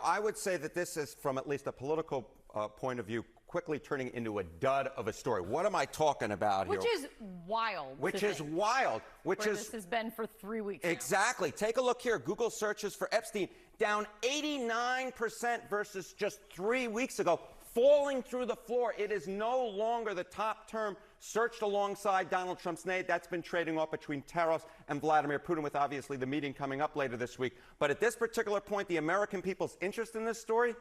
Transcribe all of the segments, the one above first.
I would say that this is, from at least a political point of view, quickly turning into a dud of a story. What am I talking about here? Which is wild. This has been for 3 weeks Exactly. Now. Take a look here. Google searches for Epstein down 89% versus just 3 weeks ago, falling through the floor. It is no longer the top term searched alongside Donald Trump's name. That's been trading off between Taros and Vladimir Putin, with obviously the meeting coming up later this week. But at this particular point, the American people's interest in this story,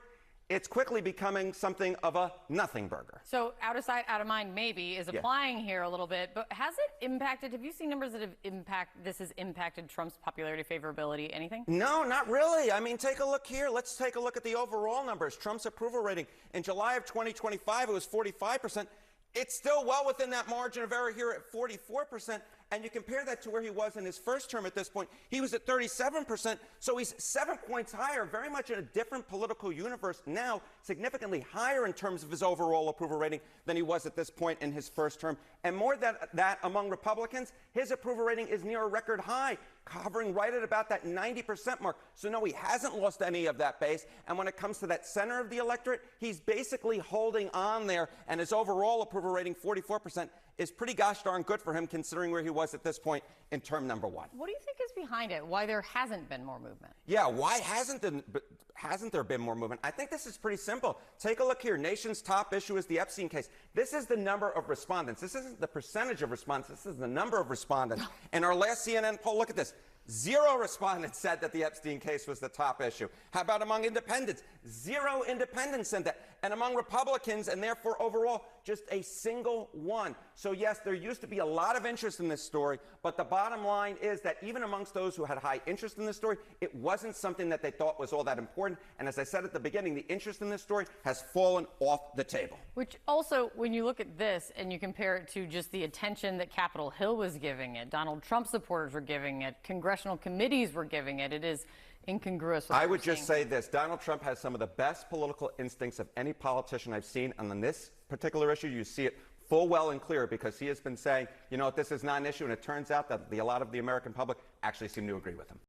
it's quickly becoming something of a nothing burger. So out of sight, out of mind, maybe, is applying here a little bit. But has it impacted, have you seen numbers that have this has impacted Trump's popularity, favorability, anything? No, not really. I mean, take a look here. Let's take a look at the overall numbers. Trump's approval rating in July of 2025, it was 45%. It's still well within that margin of error here at 44%. And you compare that to where he was in his first term at this point. He was at 37%. So he's 7 points higher, very much in a different political universe now, significantly higher in terms of his overall approval rating than he was at this point in his first term. And more than that, among Republicans, his approval rating is near a record high, hovering right at about that 90% mark. So no, he hasn't lost any of that base. And when it comes to that center of the electorate, he's basically holding on there. And his overall approval rating, 44%, is pretty gosh darn good for him, considering where he was at this point in term number one. What do you think is behind it? Why there hasn't been more movement? Yeah, why hasn't there been more movement? I think this is pretty simple. Take a look here. Nation's top issue is the Epstein case. This is the number of respondents. This isn't the percentage of respondents. This is the number of respondents. In our last CNN poll, look at this. 0 respondents said that the Epstein case was the top issue. How about among independents? 0 independents said that. And among Republicans, and therefore overall, just a single one. So yes, there used to be a lot of interest in this story, but the bottom line is that even amongst those who had high interest in this story, it wasn't something that they thought was all that important. And as I said at the beginning, the interest in this story has fallen off the table. Which also, when you look at this and you compare it to just the attention that Capitol Hill was giving it, Donald Trump supporters were giving it, congressional committees were giving it, it is incongruous. I would just say this. Donald Trump has some of the best political instincts of any politician I've seen. And on this particular issue, you see it full well and clear, because he has been saying, you know, this is not an issue. And it turns out that a lot of the American public actually seem to agree with him.